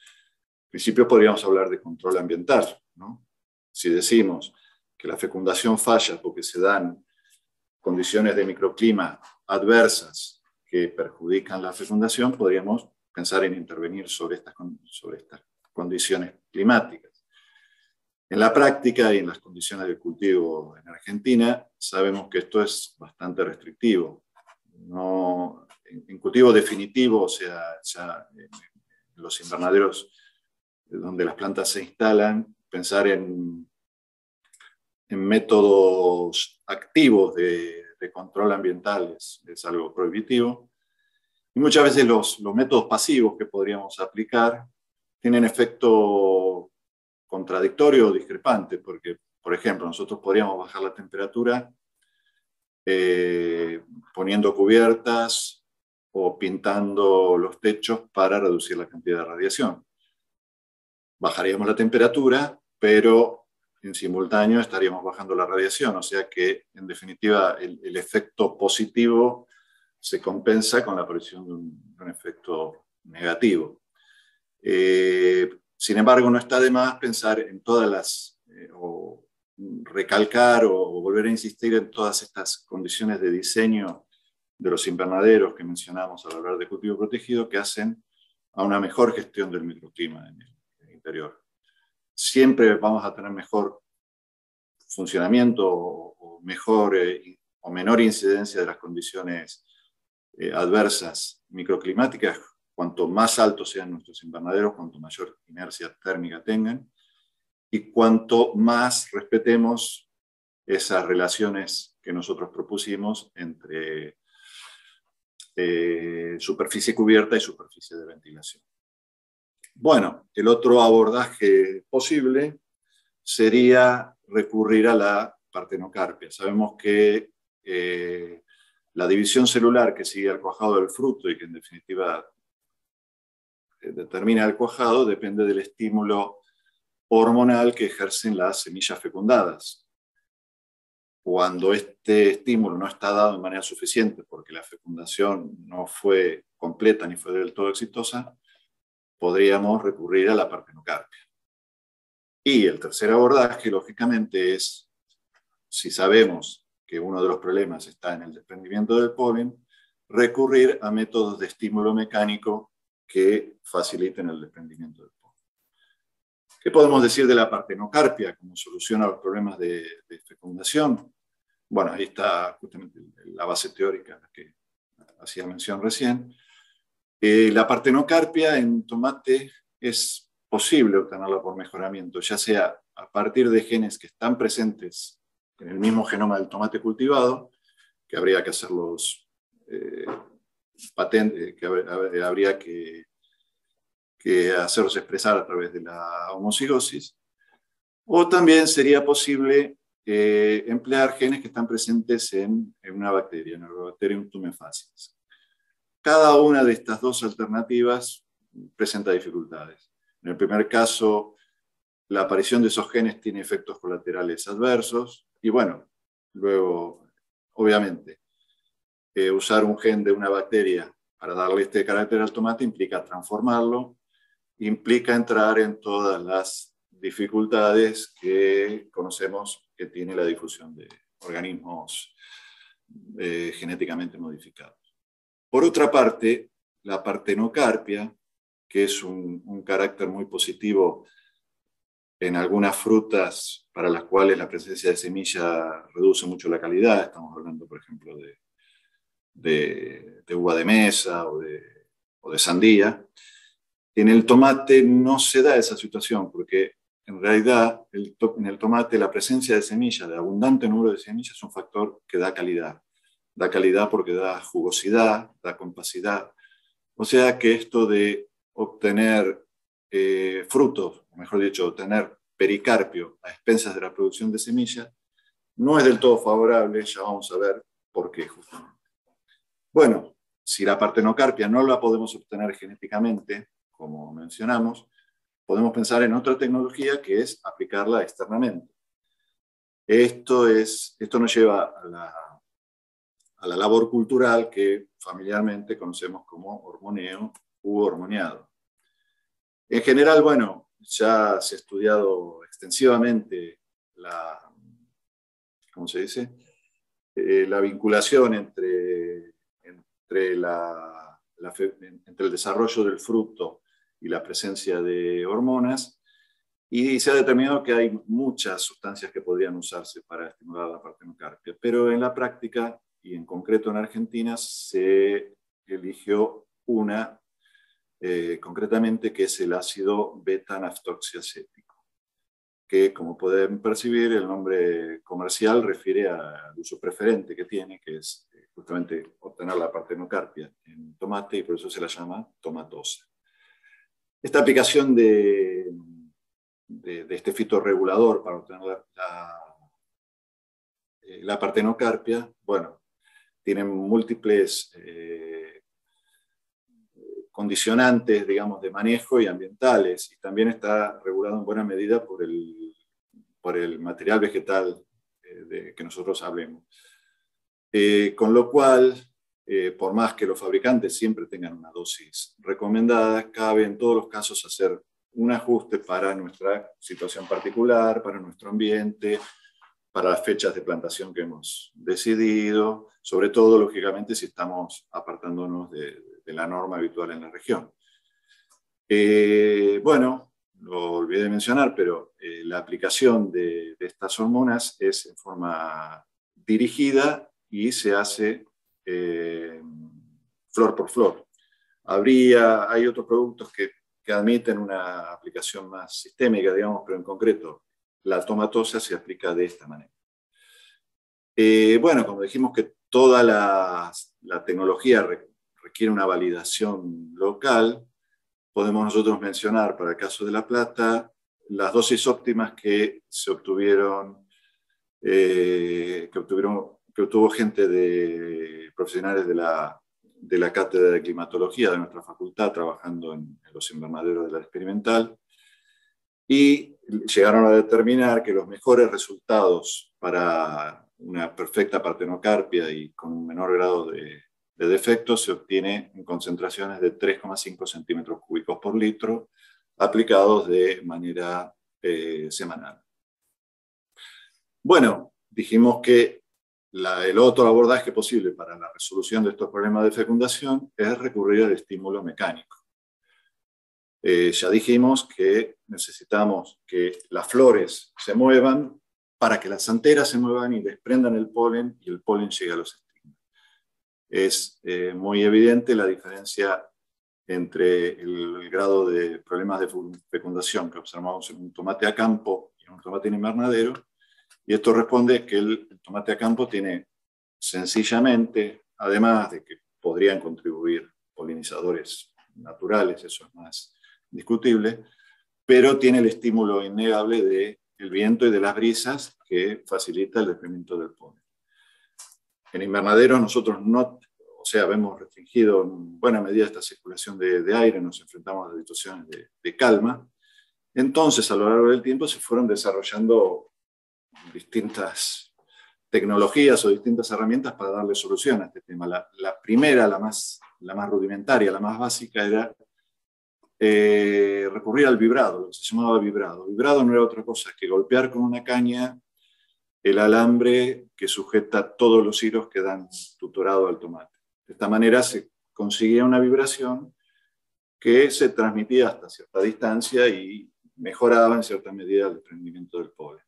En principio podríamos hablar de control ambiental, ¿no? Si decimos que la fecundación falla porque se dan condiciones de microclima adversas que perjudican la fecundación, podríamos pensar en intervenir sobre estas condiciones climáticas. En la práctica y en las condiciones de cultivo en Argentina, sabemos que esto es bastante restrictivo. No, en cultivo definitivo, o sea, ya en los invernaderos donde las plantas se instalan, pensar en métodos activos de control ambiental es algo prohibitivo. Y muchas veces los métodos pasivos que podríamos aplicar tienen efecto contradictorio o discrepante, porque, por ejemplo, nosotros podríamos bajar la temperatura poniendo cubiertas o pintando los techos para reducir la cantidad de radiación. Bajaríamos la temperatura, pero en simultáneo estaríamos bajando la radiación, o sea que, en definitiva, el efecto positivo se compensa con la aparición de un efecto negativo. Sin embargo, no está de más pensar en todas las, o recalcar o volver a insistir en todas estas condiciones de diseño de los invernaderos que mencionamos al hablar de cultivo protegido, que hacen a una mejor gestión del microclima en el interior. Siempre vamos a tener mejor funcionamiento o mejor o menor incidencia de las condiciones adversas microclimáticas cuanto más altos sean nuestros invernaderos, cuanto mayor inercia térmica tengan y cuanto más respetemos esas relaciones que nosotros propusimos entre superficie cubierta y superficie de ventilación. Bueno, el otro abordaje posible sería recurrir a la partenocarpia. Sabemos que la división celular que sigue al cuajado del fruto y que en definitiva determina el cuajado depende del estímulo hormonal que ejercen las semillas fecundadas. Cuando este estímulo no está dado de manera suficiente porque la fecundación no fue completa ni fue del todo exitosa, podríamos recurrir a la partenocarpia. Y el tercer abordaje, lógicamente, es, si sabemos que uno de los problemas está en el desprendimiento del polen, recurrir a métodos de estímulo mecánico que faciliten el desprendimiento del polen. ¿Qué podemos decir de la partenocarpia como solución a los problemas de fecundación? Bueno, ahí está justamente la base teórica a la que hacía mención recién. La partenocarpia en tomate es posible obtenerla por mejoramiento, ya sea a partir de genes que están presentes en el mismo genoma del tomate cultivado, que habría que hacerlos patentes, que habría que hacerlos expresar a través de la homocigosis, o también sería posible emplear genes que están presentes en una bacteria, en el Bacterium tumefaciens. Cada una de estas dos alternativas presenta dificultades. En el primer caso, la aparición de esos genes tiene efectos colaterales adversos, y bueno, luego, obviamente, usar un gen de una bacteria para darle este carácter al tomate implica transformarlo, implica entrar en todas las dificultades que conocemos que tiene la difusión de organismos genéticamente modificados. Por otra parte, la partenocarpia, que es un carácter muy positivo en algunas frutas para las cuales la presencia de semilla reduce mucho la calidad. Estamos hablando, por ejemplo, de uva de mesa o de sandía. En el tomate no se da esa situación, porque en realidad en el tomate la presencia de semillas, de abundante número de semillas, es un factor que da calidad. Da calidad porque da jugosidad, da compacidad. O sea que esto de obtener frutos, o mejor dicho, obtener pericarpio a expensas de la producción de semillas, no es del todo favorable, ya vamos a ver por qué justamente. Bueno, si la partenocarpia no la podemos obtener genéticamente, como mencionamos, podemos pensar en otra tecnología que es aplicarla externamente. Esto nos lleva a la labor cultural que familiarmente conocemos como hormoneo u hormoneado. En general, bueno, ya se ha estudiado extensivamente ¿cómo se dice? La vinculación entre el desarrollo del fruto y la presencia de hormonas, y se ha determinado que hay muchas sustancias que podrían usarse para estimular la partenocarpia, pero en la práctica, y en concreto en Argentina, se eligió una concretamente, que es el ácido beta-naftoxiacético, que, como pueden percibir, el nombre comercial refiere al uso preferente que tiene, que es justamente obtener la partenocarpia en tomate, y por eso se la llama tomatosa. Esta aplicación de este fitorregulador para obtener la partenocarpia, bueno, tiene múltiples condicionantes, digamos, de manejo y ambientales, y también está regulado en buena medida por el material vegetal que nosotros hablemos. Con lo cual, por más que los fabricantes siempre tengan una dosis recomendada, cabe en todos los casos hacer un ajuste para nuestra situación particular, para nuestro ambiente, para las fechas de plantación que hemos decidido, sobre todo, lógicamente, si estamos apartándonos de la norma habitual en la región. Bueno, lo olvidé de mencionar, pero la aplicación de estas hormonas es en forma dirigida y se hace flor por flor. Hay otros productos que admiten una aplicación más sistémica, digamos, pero en concreto la tomatosa se aplica de esta manera. Bueno, como dijimos que toda la tecnología requiere una validación local, podemos nosotros mencionar, para el caso de La Plata, las dosis óptimas que se obtuvieron, que obtuvo gente profesionales de la cátedra de climatología de nuestra facultad, trabajando en los invernaderos de la experimental, y llegaron a determinar que los mejores resultados para una perfecta partenocarpia y con un menor grado de defecto se obtiene en concentraciones de 3,5 centímetros cúbicos por litro, aplicados de manera semanal. Bueno, dijimos que el otro abordaje posible para la resolución de estos problemas de fecundación es recurrir al estímulo mecánico. Ya dijimos que necesitamos que las flores se muevan para que las anteras se muevan y desprendan el polen, y el polen llegue a los estigmas. Es muy evidente la diferencia entre el grado de problemas de fecundación que observamos en un tomate a campo y en un tomate en invernadero, y esto responde a que el tomate a campo tiene sencillamente, además de que podrían contribuir polinizadores naturales, eso es más discutible, pero tiene el estímulo innegable del viento y de las brisas que facilita el desprendimiento del polen. En invernaderos nosotros hemos restringido en buena medida esta circulación de aire, nos enfrentamos a situaciones de calma. Entonces, a lo largo del tiempo se fueron desarrollando distintas tecnologías o distintas herramientas para darle solución a este tema. La primera, la más rudimentaria, la más básica, era recurrir al vibrado, lo que se llamaba vibrado. Vibrado no era otra cosa que golpear con una caña el alambre que sujeta todos los hilos que dan tutorado al tomate. De esta manera se conseguía una vibración que se transmitía hasta cierta distancia y mejoraba en cierta medida el desprendimiento del polen.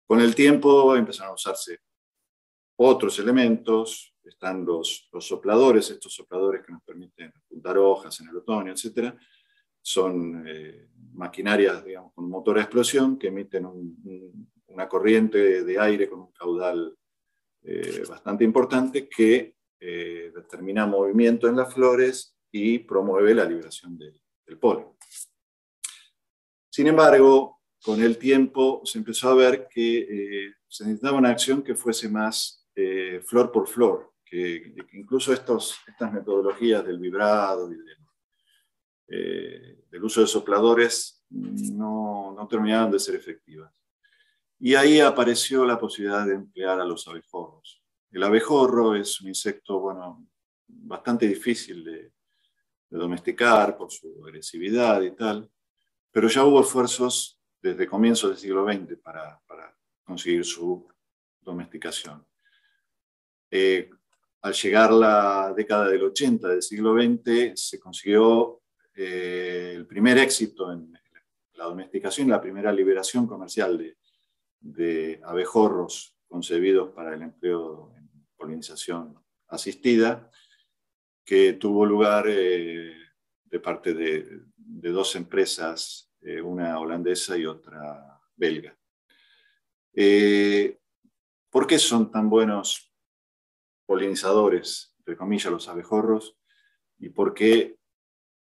Con el tiempo empezaron a usarse otros elementos, están los sopladores, estos sopladores que nos permiten juntar hojas en el otoño, etc. Son maquinarias, digamos, con motor a explosión que emiten una corriente de aire con un caudal bastante importante que determina movimiento en las flores y promueve la liberación del polen. Sin embargo, con el tiempo se empezó a ver que se necesitaba una acción que fuese más flor por flor, que incluso estas metodologías del vibrado y del uso de sopladores no terminaban de ser efectivas. Y ahí apareció la posibilidad de emplear a los abejorros. El abejorro es un insecto, bueno, bastante difícil de domesticar por su agresividad y tal, pero ya hubo esfuerzos desde comienzos del siglo XX para conseguir su domesticación. Al llegar la década del 80 del siglo XX, se consiguió el primer éxito en la domesticación, la primera liberación comercial de abejorros concebidos para el empleo en polinización asistida, que tuvo lugar de parte de dos empresas, una holandesa y otra belga. ¿Por qué son tan buenos polinizadores, entre comillas, los abejorros? ¿Y por qué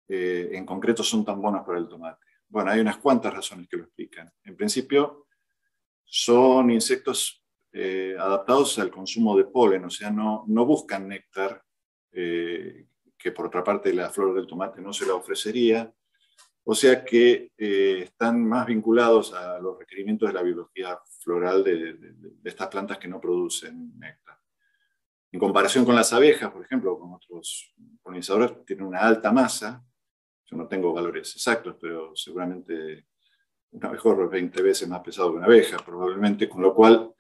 en concreto son tan buenos para el tomate? Bueno, hay unas cuantas razones que lo explican. En principio, son insectos adaptados al consumo de polen, o sea, no buscan néctar, que por otra parte la flor del tomate no se la ofrecería, o sea que están más vinculados a los requerimientos de la biología floral de estas plantas que no producen néctar. En comparación con las abejas, por ejemplo, con otros polinizadores, tienen una alta masa. Yo no tengo valores exactos, pero seguramente un abejorro es 20 veces más pesado que una abeja, probablemente, con lo cual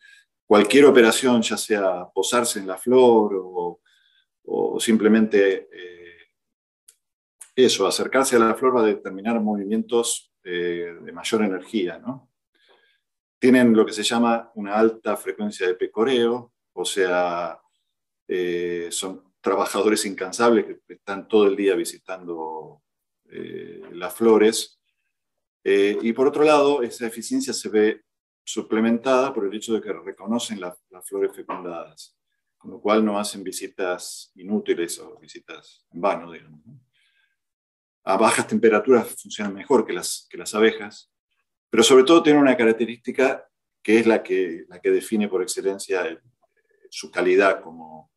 cualquier operación, ya sea posarse en la flor o simplemente acercarse a la flor, va a determinar movimientos de mayor energía, ¿no? Tienen lo que se llama una alta frecuencia de pecoreo, o sea, son trabajadores incansables que están todo el día visitando las flores. Y por otro lado, esa eficiencia se ve suplementada por el hecho de que reconocen las flores fecundadas, con lo cual no hacen visitas inútiles o visitas en vano, digamos. A bajas temperaturas funcionan mejor que las abejas, pero sobre todo tienen una característica que es la que define por excelencia su calidad como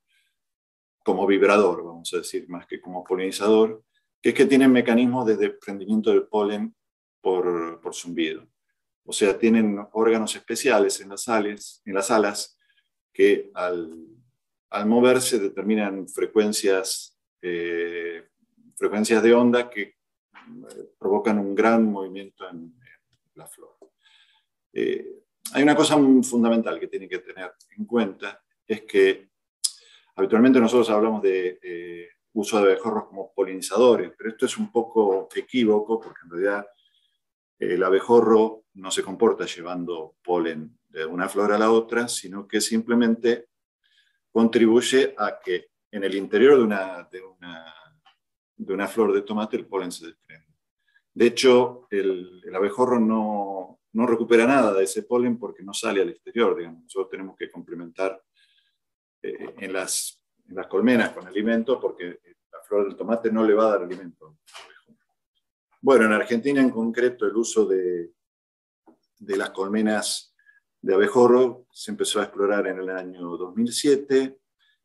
vibrador, vamos a decir, más que como polinizador, que es que tienen mecanismos de desprendimiento del polen por zumbido. O sea, tienen órganos especiales en las alas que al moverse determinan frecuencias de onda que provocan un gran movimiento en la flor. Hay una cosa fundamental que tienen que tener en cuenta, es que habitualmente nosotros hablamos de uso de abejorros como polinizadores, pero esto es un poco equívoco, porque en realidad el abejorro no se comporta llevando polen de una flor a la otra, sino que simplemente contribuye a que en el interior de una flor de tomate el polen se desprende. De hecho, el abejorro no recupera nada de ese polen porque no sale al exterior, digamos. Nosotros tenemos que complementar en las colmenas con alimento, porque la flor del tomate no le va a dar alimento. Bueno, en Argentina en concreto el uso de las colmenas de abejorro se empezó a explorar en el año 2007.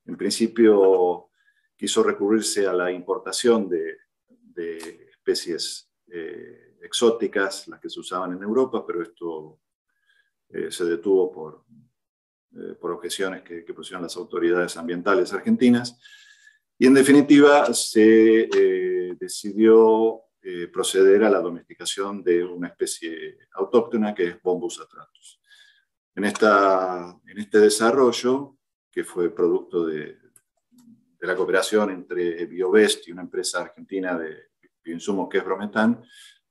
En principio quiso recurrirse a la importación de especies exóticas, las que se usaban en Europa, pero esto se detuvo por objeciones que pusieron las autoridades ambientales argentinas. Y en definitiva se decidió proceder a la domesticación de una especie autóctona que es Bombus atratus. En este desarrollo, que fue producto de la cooperación entre Biovest y una empresa argentina de bioinsumos que es Brometan,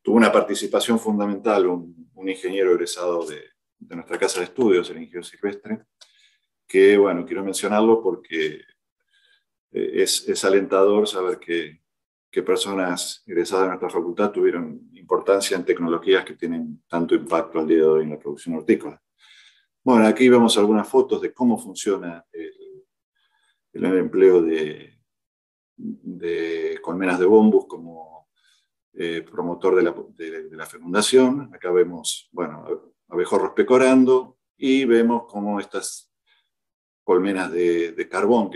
tuvo una participación fundamental un ingeniero egresado de nuestra casa de estudios, el ingeniero Silvestre, que, bueno, quiero mencionarlo porque es alentador saber que personas egresadas de nuestra facultad tuvieron importancia en tecnologías que tienen tanto impacto al día de hoy en la producción hortícola. Bueno, aquí vemos algunas fotos de cómo funciona el empleo de colmenas de bombus como promotor de la fecundación. Acá vemos, bueno, abejorros pecorando y vemos cómo estas colmenas de carbón,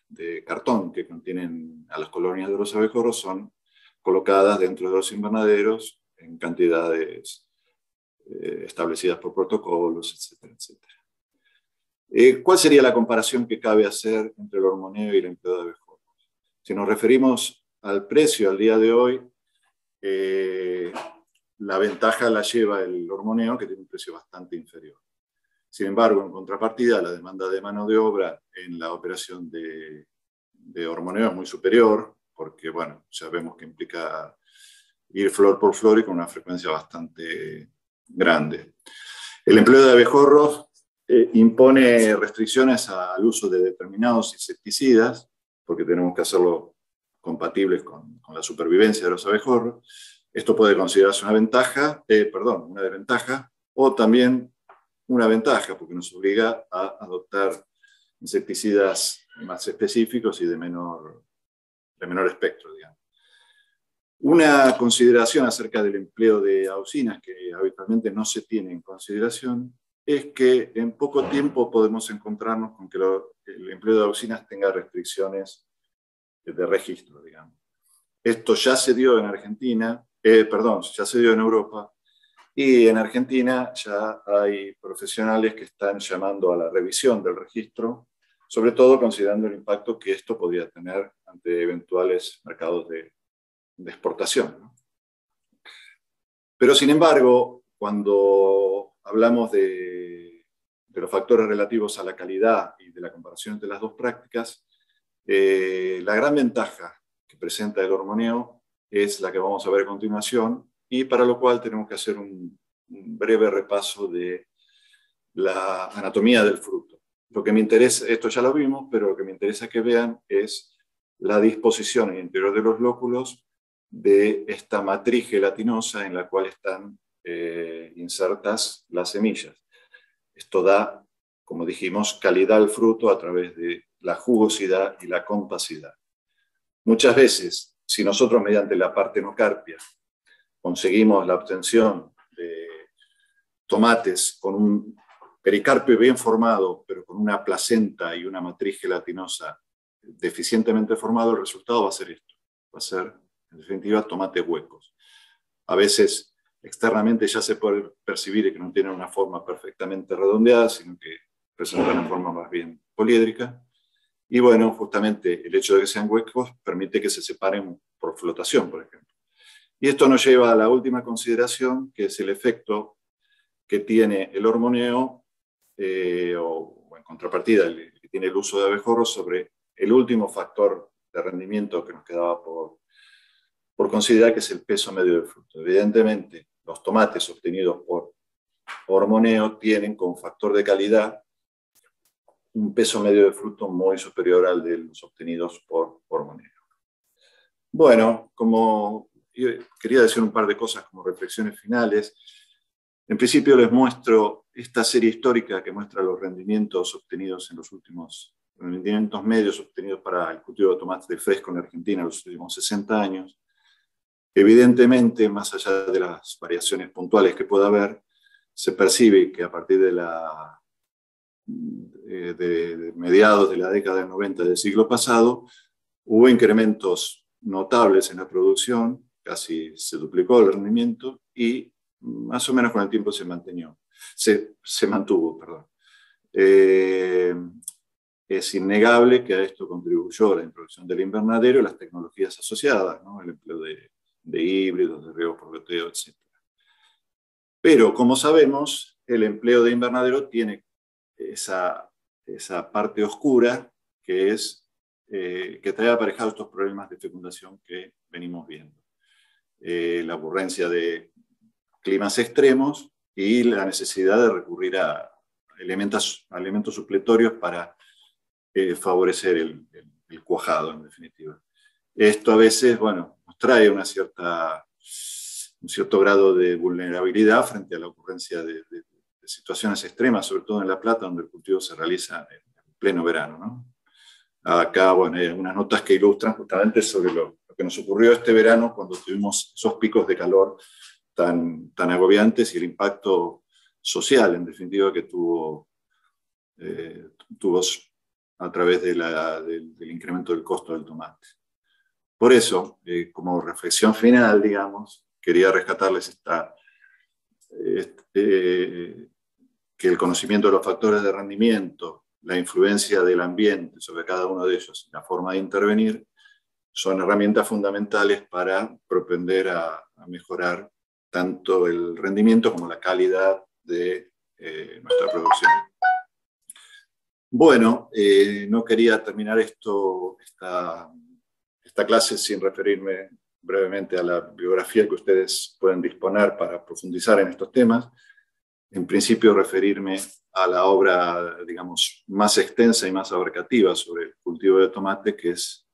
de cartón que contienen a las colonias de los abejorros son colocadas dentro de los invernaderos en cantidades establecidas por protocolos, etcétera, etcétera. ¿Cuál sería la comparación que cabe hacer entre el hormoneo y el empleo de abejorros? Si nos referimos al precio al día de hoy, la ventaja la lleva el hormoneo, que tiene un precio bastante inferior. Sin embargo, en contrapartida, la demanda de mano de obra en la operación de hormoneo es muy superior, porque, bueno, ya vemos que implica ir flor por flor y con una frecuencia bastante grande. El empleo de abejorros impone restricciones al uso de determinados insecticidas, porque tenemos que hacerlo compatibles con la supervivencia de los abejorros. Esto puede considerarse una desventaja, o también una ventaja, porque nos obliga a adoptar insecticidas más específicos y de menor espectro, digamos. Una consideración acerca del empleo de auxinas que habitualmente no se tiene en consideración es que en poco tiempo podemos encontrarnos con que el empleo de auxinas tenga restricciones de registro, digamos. Esto ya se dio en Argentina, ya se dio en Europa, y en Argentina ya hay profesionales que están llamando a la revisión del registro, sobre todo considerando el impacto que esto podría tener ante eventuales mercados de exportación, ¿no? Pero sin embargo, cuando hablamos de los factores relativos a la calidad y de la comparación entre las dos prácticas, la gran ventaja que presenta el hormoneo es la que vamos a ver a continuación, y para lo cual tenemos que hacer un breve repaso de la anatomía del fruto. Lo que me interesa, esto ya lo vimos, pero lo que me interesa que vean es la disposición en el interior de los lóculos de esta matriz gelatinosa en la cual están insertas las semillas. Esto da, como dijimos, calidad al fruto a través de la jugosidad y la compacidad. Muchas veces, si nosotros mediante la partenocarpia conseguimos la obtención de tomates con un pericarpio bien formado, pero con una placenta y una matriz gelatinosa deficientemente formado, el resultado va a ser esto. Va a ser, en definitiva, tomates huecos. A veces, externamente ya se puede percibir que no tienen una forma perfectamente redondeada, sino que presentan una forma más bien poliédrica. Y bueno, justamente el hecho de que sean huecos permite que se separen por flotación, por ejemplo. Y esto nos lleva a la última consideración, que es el efecto que tiene el hormoneo, o en contrapartida, que tiene el uso de abejorros sobre el último factor de rendimiento que nos quedaba por considerar, que es el peso medio del fruto. Evidentemente, los tomates obtenidos por hormoneo tienen como factor de calidad un peso medio de fruto muy superior al de los obtenidos por hormoneo. Bueno, como quería decir un par de cosas como reflexiones finales. En principio les muestro esta serie histórica que muestra los rendimientos obtenidos en los últimos, rendimientos medios obtenidos para el cultivo de tomates de fresco en Argentina en los últimos 60 años. Evidentemente, más allá de las variaciones puntuales que pueda haber, se percibe que a partir de mediados de la década del 90 del siglo pasado, hubo incrementos notables en la producción, casi se duplicó el rendimiento, y más o menos con el tiempo se mantuvo. Es innegable que a esto contribuyó la introducción del invernadero y las tecnologías asociadas, ¿no? El empleo de híbridos, de riego por goteo, etc. Pero, como sabemos, el empleo de invernadero tiene esa parte oscura que trae aparejado estos problemas de fecundación que venimos viendo. la ocurrencia de climas extremos y la necesidad de recurrir a elementos supletorios para favorecer el cuajado, en definitiva. Esto a veces, bueno, nos trae un cierto grado de vulnerabilidad frente a la ocurrencia de situaciones extremas, sobre todo en La Plata, donde el cultivo se realiza en pleno verano, ¿no? Acá, bueno, hay algunas notas que ilustran justamente sobre lo que nos ocurrió este verano cuando tuvimos esos picos de calor tan agobiantes y el impacto social, en definitiva, que tuvo a través del incremento del costo del tomate. Por eso, como reflexión final, digamos, quería rescatarles que el conocimiento de los factores de rendimiento, la influencia del ambiente sobre cada uno de ellos y la forma de intervenir son herramientas fundamentales para propender a mejorar tanto el rendimiento como la calidad de nuestra producción. Bueno, no quería terminar esta clase sin referirme brevemente a la bibliografía que ustedes pueden disponer para profundizar en estos temas. En principio, referirme a la obra, digamos, más extensa y más abarcativa sobre el cultivo de tomate, que es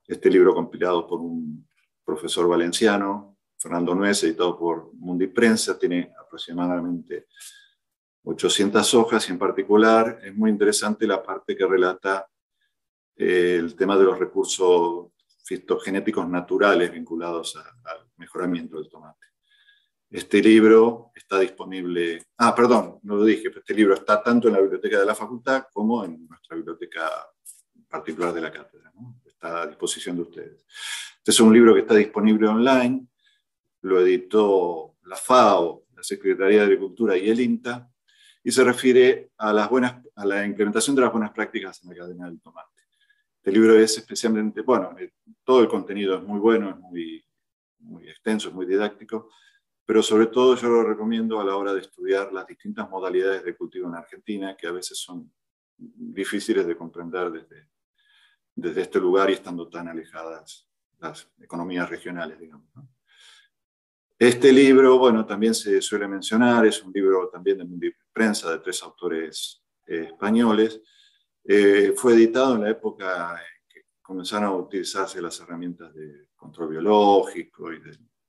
este libro compilado por un profesor valenciano, Fernando Nuez, editado por Mundi Prensa. Tiene aproximadamente 800 hojas y en particular es muy interesante la parte que relata el tema de los recursos fitogenéticos naturales vinculados al mejoramiento del tomate. Este libro está disponible, perdón, no lo dije, pero este libro está tanto en la biblioteca de la facultad como en nuestra biblioteca particular de la cátedra, ¿no? Está a disposición de ustedes. Este es un libro que está disponible online, lo editó la FAO, la Secretaría de Agricultura y el INTA, y se refiere a la implementación de las buenas prácticas en la cadena del tomate. Este libro es especialmente, bueno, todo el contenido es muy bueno, es muy extenso, es muy didáctico, pero sobre todo yo lo recomiendo a la hora de estudiar las distintas modalidades de cultivo en Argentina, que a veces son difíciles de comprender desde este lugar y estando tan alejadas las economías regionales, digamos, ¿no? Este libro, bueno, también se suele mencionar, es un libro también de prensa de 3 autores españoles. Fue editado en la época en que comenzaron a utilizarse las herramientas de control biológico y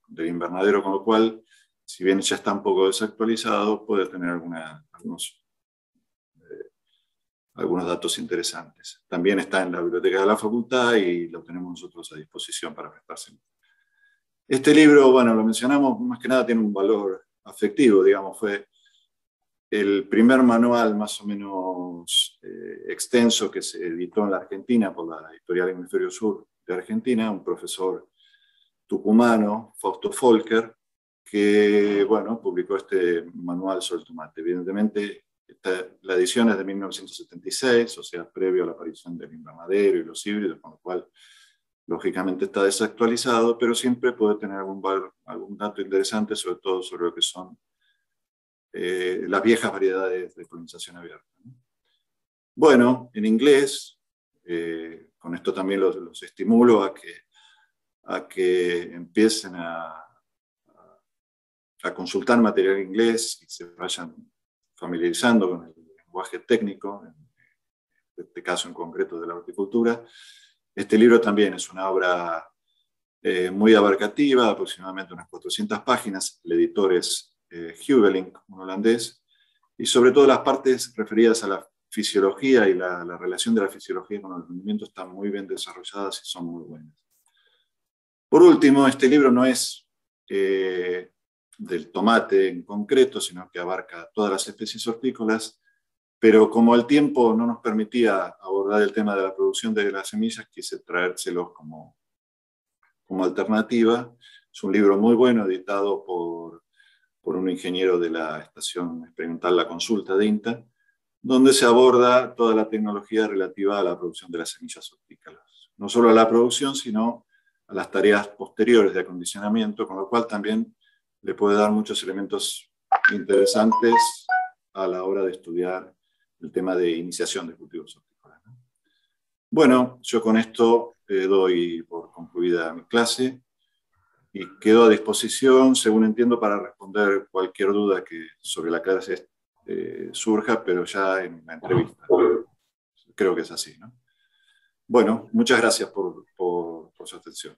del invernadero, con lo cual, si bien ya está un poco desactualizado, puede tener algunos datos interesantes. También está en la biblioteca de la facultad y lo tenemos nosotros a disposición para prestárselo. Este libro, bueno, lo mencionamos, más que nada tiene un valor afectivo, digamos, fue el primer manual más o menos extenso que se editó en la Argentina por la editorial Hemisferio Sur de Argentina, un profesor tucumano, Fausto Volker, que, bueno, publicó este manual sobre el tomate. Evidentemente, la edición es de 1976, o sea, previo a la aparición del invernadero y los híbridos, con lo cual lógicamente está desactualizado, pero siempre puede tener algún dato interesante, sobre todo sobre lo que son las viejas variedades de polinización abierta, ¿no? Bueno, en inglés, con esto también los estimulo a que empiecen a consultar material inglés y se vayan familiarizando con el lenguaje técnico, en este caso en concreto de la horticultura. Este libro también es una obra muy abarcativa, aproximadamente unas 400 páginas. El editor es Hughelink, un holandés, y sobre todo las partes referidas a la fisiología y la relación de la fisiología con el rendimiento están muy bien desarrolladas y son muy buenas. Por último, este libro no es del tomate en concreto, sino que abarca todas las especies hortícolas, pero como el tiempo no nos permitía abordar el tema de la producción de las semillas, quise traérselos como alternativa. Es un libro muy bueno, editado por un ingeniero de la Estación Experimental La Consulta de INTA, donde se aborda toda la tecnología relativa a la producción de las semillas hortícolas. No solo a la producción, sino a las tareas posteriores de acondicionamiento, con lo cual también le puede dar muchos elementos interesantes a la hora de estudiar el tema de iniciación de cultivos hortícolas, ¿no? Bueno, yo con esto doy por concluida mi clase y quedo a disposición, según entiendo, para responder cualquier duda que sobre la clase surja, pero ya en la entrevista. Creo que es así, ¿no? Bueno, muchas gracias por su atención.